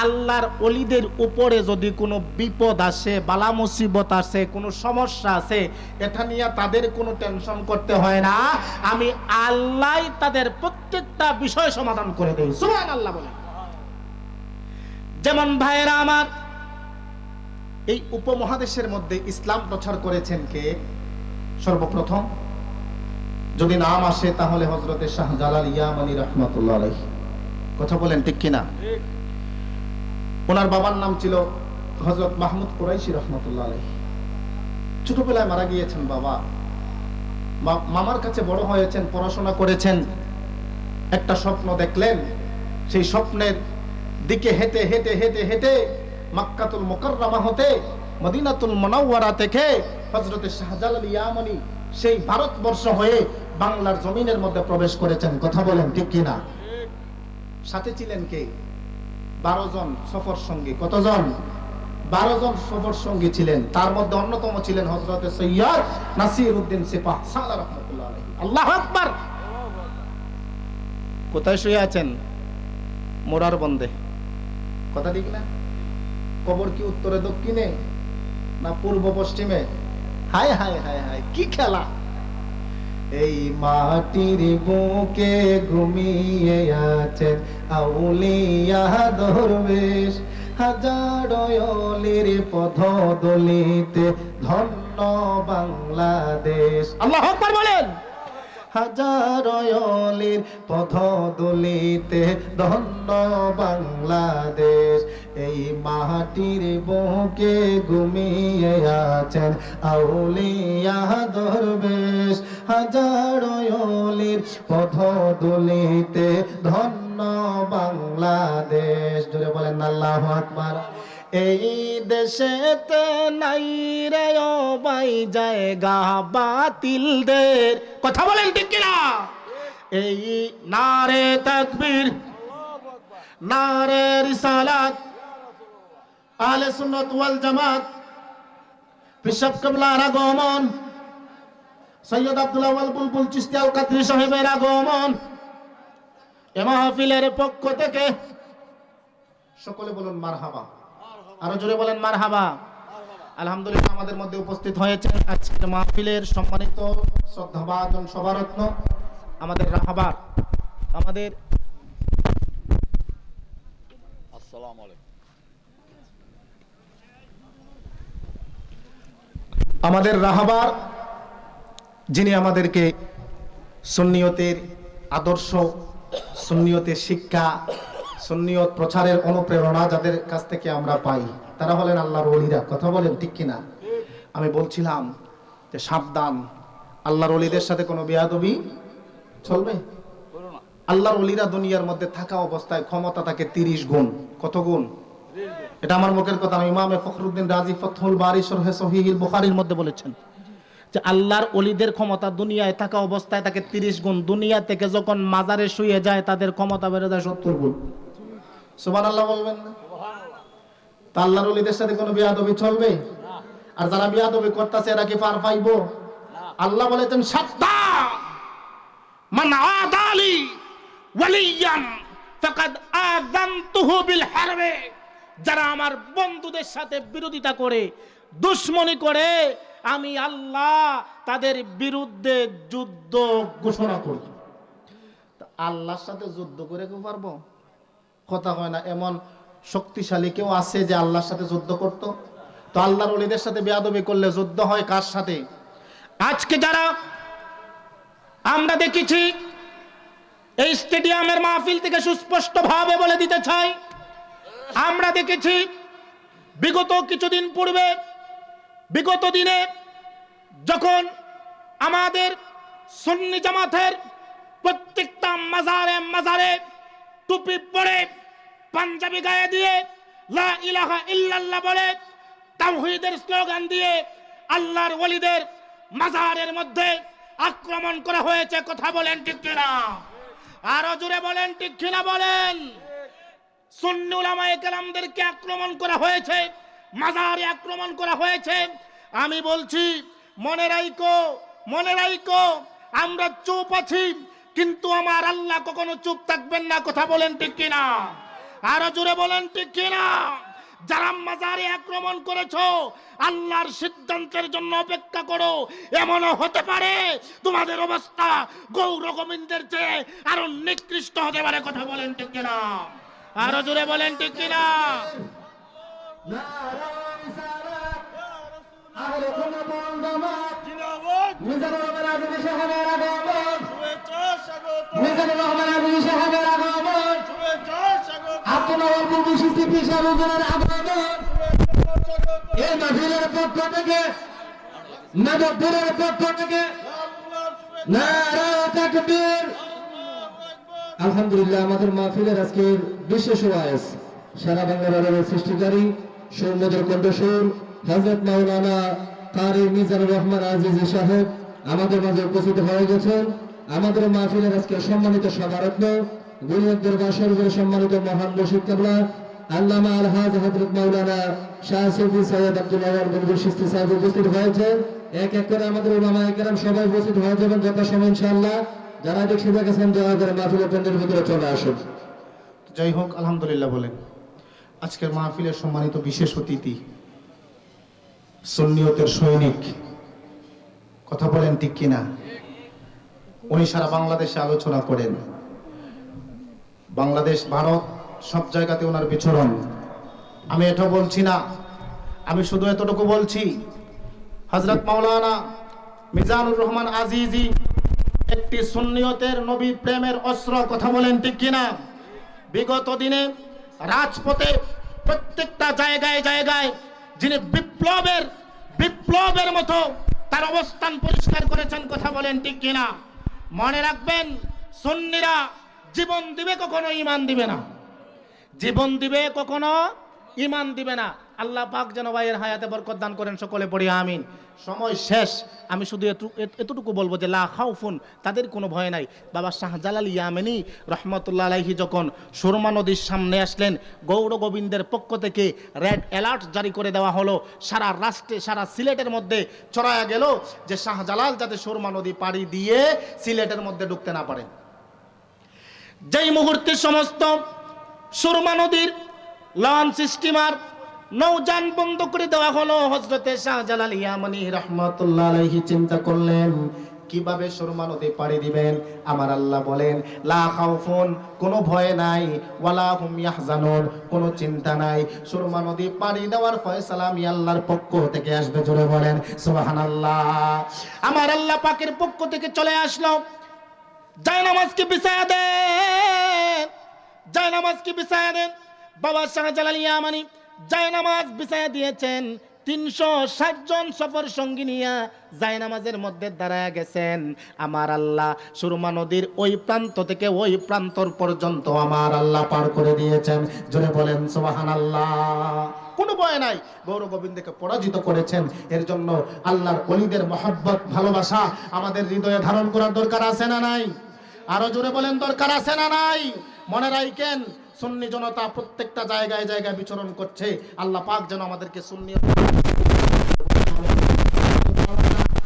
আল্লাহর ওলিদের উপরে যদি কোনো বিপদ আসে, বালা মুসিবত আসে, কোনো সমস্যা আছে, এটা নিয়ে তাদের কোনো টেনশন করতে হয় না। আমি আল্লাহ তাদের প্রত্যেকটা বিষয় সমাধান করে দেই। সুবহানাল্লাহ বলে। যেমন ভাইয়েরা আমার, এই উপমহাদেশের মধ্যে ইসলাম প্রচার করেছেন কে? সর্বপ্রথম যদি নাম আসে তাহলে হযরতে শাহজালাল ইয়ামানী রাহমাতুল্লাহ আলাইহি। কথা বলেন ঠিক কিনা? ওনার বাবার নাম ছিল হযরত মাহমুদ কুরাইশি রাহমাতুল্লাহ আলাইহি। ছোটবেলায় মারা গিয়েছেন বাবা। মামার কাছে বড় হয়েছেন, পড়াশোনা করেছেন। একটা স্বপ্ন দেখলেন, সেই স্বপ্নের দিকে হেঁটে হেঁটে হেঁটে হেঁটে মক্কাতুল মুকাররমা হতে মদিনাতুল মুনাওয়ারা থেকে হযরতে শাহজালাল ইয়ামানী সেই ভারতবর্ষ হয়ে বাংলার জমিনের মধ্যে প্রবেশ করেছেন। কথা বলেন ঠিক কিনা? সাথে ছিলেন কে? 12 জন সফর সঙ্গী। কতজন? 12 জন সফর সঙ্গী ছিলেন। তার মধ্যে অন্যতম ছিলেন হযরতে সৈয়দ নাসিরউদ্দিন সিপাহ সালাহ রাহমাতুল্লাহ আলাইহি। আল্লাহু আকবার। কোথায় শুয়ে আছেন? মোরার বন্দে। কথা ঠিক না? কবর কি উত্তরে দক্ষিণে না পূর্ব পশ্চিমে? হায় হায় হায় হায়, কি খেলা! এই মাটির বুকে ঘুমিয়ে আছেন আউলিয়া দরবেশ, হাজারো অলির পদদলিতে ধন্য বাংলাদেশ। আল্লাহু আকবার বলেন। হাজারো অলির পদদলিতে ধন্য বাংলাদেশ, এই মাটির বুকে ঘুমিয়ে আছেন আউলিয়া দরবেশ, হাজারো অলির পদদলিতে ধন্য বাংলাদেশ। জোরে বলেন আল্লাহু আকবার। এই দেশেতে নাই রে ও ভাই জায়গা বাতিলদের। কথা বলেন ঠিক কিনা? এই নারে তাকবীর, নারে রিসালাত, আহলে সুন্নাত ওয়াল জামাত, বিশপ কিবলার আগমন, সৈয়দ আব্দুল আউয়াল বুলবুল চিশতি আল কাদরি সাহেবের আগমন, এ মাহফিলের পক্ষ থেকে সকলে বলুন মারহাবা। আরো জোরে বলেন মারহাবা। আলহামদুলিল্লাহ, আমাদের মধ্যে উপস্থিত হয়েছেন আজকের মাহফিলের সম্মানিত শ্রদ্ধাভাজন সভারত্ন আমাদের রাহাবার, আমাদের আসসালামু আলাইকুম, আমাদের রাহাবার, যিনি আমাদেরকে সুন্নিয়তের আদর্শ, সুন্নিয়তের শিক্ষা, সুন্নিয়ত প্রচারের অনুপ্রেরণা যাদের কাছ থেকে আমরা পাই, তারা হলেন আল্লাহর ওলিরা। কথা বলেন ঠিক কিনা? আমি বলছিলাম যে সাবধান, আল্লাহর ওলিদের সাথে কোনো বেয়াদবি চলবে। আল্লাহর ওলিরা দুনিয়ার মধ্যে থাকা অবস্থায় ক্ষমতা থাকে 30 গুণ। কত গুণ? এটা আমার মুখের কথা না, ইমামে ফখরুদ্দিন রাজি ফাতহুল বারি শরহে সহিহুল বুখারীর মধ্যে বলেছেন যে আল্লাহর ওলিদের ক্ষমতা দুনিয়ায় থাকা অবস্থায় থাকে 30 গুণ। দুনিয়া থেকে যখন মাজারে শুয়ে যায় তাদের ক্ষমতা বেড়ে যায় 70 গুণ। সুবহানাল্লাহ বলবেন না? তা আল্লাহর ওলিদের সাথে কোনো বেয়াদবি চলবে? আর যারা বেয়াদবি করতেছে এরা কি পার পাইবো? আল্লাহ বলেছেন সাদ্দা মান আদালি ওয়ালিয়ান ফাকাদ আযানতুহু বিল হারবে। যারা আমার বন্ধুদের সাথে বিরোধিতা করে, দুশমনি করে, আমি আল্লাহ তাদের বিরুদ্ধে যুদ্ধ ঘোষণা করি। আল্লাহর সাথে যুদ্ধ করে কেউ পারবো? কথা হয় না। এমন শক্তিশালী কেউ আছে যে আল্লাহর সাথে যুদ্ধ করত? তো আল্লাহর ওলিদের সাথে বেয়াদবি করলে যুদ্ধ হয় কার সাথে? আজকে যারা আমরা দেখেছি, এই স্টেডিয়ামের মাহফিল থেকে সুস্পষ্ট ভাবে বলে দিতে চাই, আমরা দেখেছি বিগত কিছুদিন পূর্বে, বিগত দিনে যখন আমাদের সুন্নি জামাতের প্রত্যেকটা মাজারে মাজারে টুপি পরে, পাঞ্জাবি গায়ে দিয়ে, লা ইলাহা ইল্লাল্লাহ বলে, তাওহীদের স্লোগান দিয়ে আল্লাহর ওলিদের মাজারের মধ্যে আক্রমণ করা হয়েছে। কথা বলেন ঠিক কিনা? আরো জোরে বলেন ঠিক কিনা বলেন। সুন্নি উলামায়ে কেরামদেরকে আক্রমণ করা হয়েছে, মাজারে আক্রমণ করা হয়েছে। আমি বলছি মনে রাখো, মনে রাখো, আমরা চুপ আছি কিন্তু আমার আল্লাহ কখনো চুপ থাকবেন না। কথা বলেন ঠিক কিনা? আরো জোরে বলেন ঠিক কিনা? যারা মাজারে আক্রমণ করেছো, আল্লাহর সিদ্ধান্তের জন্য অপেক্ষা করো। এমনও হতে পারে তোমাদের অবস্থা গৌর গোবিন্দের চেয়ে আরো নিকৃষ্ট হতে পারে। কথা বলেন ঠিক কিনা? আরো জোরে বলেন ঠিক কিনা? আলহামদুলিল্লাহ, আমাদের মাহফিলের আজকের বিশেষ ওয়াইজ সারা বাংলার আরবের সৃষ্টিকারী সৌম্যদের কণ্ঠস্বর হযরত মাওলানা কারি মিজানুর রহমান আজিজি সাহেব আমাদের মাঝে উপস্থিত হয়ে গেছেন। আমাদের মাহফিলের আজকে সম্মানিত সমারত্ন গুরুদের বাসরের সম্মানিত মহান মুর্শিদ কিবলা আল্লামা আলহাজ হযরত মাওলানা শাহ সুফি সৈয়দ আব্দুল আওয়াল বদরুল চিশতি সাহেব উপস্থিত হয়েছেন। এক এক করে আমাদের উলামায়ে কেরাম সবাই উপস্থিত হয়ে যাবেন যথাসময়ে ইনশাআল্লাহ। যারা দেখে গেছেন দয়া করে মাহফিলের প্যান্ডেলের ভিতরে চলে আসুন। যাই হোক, আলহামদুলিল্লাহ বলেন। আজকের মাহফিলের সম্মানিত বিশেষ অতিথি সুন্নিয়তের সৈনিক, কথা বলেন ঠিক কিনা? উনি সারা বাংলাদেশে আলোচনা করেন। বাংলাদেশ, ভারত সব জায়গাতে ওনার বিচরণ। আমি এটা বলছি না, আমি শুধু এতটুকু বলছি, হযরত মাওলানা মিজানুর রহমান আজিজি একটি সুন্নিয়তের নবী প্রেমের অস্ত্র। কথা বলেন ঠিক কিনা? বিগত দিনে রাজপথে প্রত্যেকটা জায়গায় জায়গায় যিনি বিপ্লবের মতো তার অবস্থান পরিষ্কার করেছেন। কথা বলেন ঠিক কিনা? মনে রাখবেন, সুন্নিরা জীবন দিবে, কখনো ঈমান দিবে না। জীবন দিবে, কখনো ঈমান দিবে না। আল্লাহ পাক যেন ভাইয়ের হায়াতে বরকত দান করেন, সকলে পড়ি আমিন। সময় শেষ, আমি শুধু এতটুকু বলবো যে লা খাউফুন, তাদের কোনো ভয় নাই। বাবা শাহজালাল ইয়ামানি রহমতুল্লাহ আলাইহি যখন সুরমা নদীর সামনে আসলেন, গৌর গোবিন্দের পক্ষ থেকে রেড অ্যালার্ট জারি করে দেওয়া হলো। সারা রাষ্ট্রে, সারা সিলেটের মধ্যে ছড়ায়া গেল যে শাহজালাল যাতে সুরমা নদী পাড়ি দিয়ে সিলেটের মধ্যে ঢুকতে না পারে। যেই মুহূর্তে সমস্ত সুরমা নদীর লঞ্চ, স্টিমার, নৌযান বন্ধ করে দেওয়া হলো, হযরতে শাহজালাল ইয়ামানি রহমাতুল্লাহ আলাইহি চিন্তা করলেন কিভাবে সুরমা নদী পাড়ি দিবেন। আমার আল্লাহ বলেন লা খাউফুন, কোনো ভয় নাই, ওয়ালা হুম ইয়াহজানুন, কোনো চিন্তা নাই। সুরমা নদী পাড়ি দেওয়ার ফয়সালা আমি আল্লাহর পক্ষ থেকে আসবে। জোরে বলেন সুবহানাল্লাহ। আমার আল্লাহ পাকের পক্ষ থেকে চলে আসলো। জায়নামাজকে বিছায়া দেন, জায়নামাজকে বিছায়া দেন। বাবা শাহজালাল ইয়ামানি জায়নামাজ বিছায়া দিয়েছেন। 360 জন সফর সঙ্গী নিয়ে জায়নামাজের মধ্যে দাঁড়ায় গেছেন। আমার আল্লাহ সুরমা নদীর ওই প্রান্ত থেকে ওই প্রান্তর পর্যন্ত আমার আল্লাহ পার করে দিয়েছেন। জোরে বলেন সুবহানাল্লাহ। কোনো ভয় নাই, গৌর গোবিন্দকে পরাজিত করেছেন। এর জন্য আল্লাহর ওলিদের মহব্বত, ভালোবাসা আমাদের হৃদয়ে ধারণ করার দরকার আছে না নাই? আরো জোরে বলেন, দরকার আছে না নাই? মনে রাখেন, সুন্নি জনতা প্রত্যেকটা জায়গায় জায়গায় বিচরণ করছে। আল্লাহ পাক যেন আমাদেরকে সুন্নি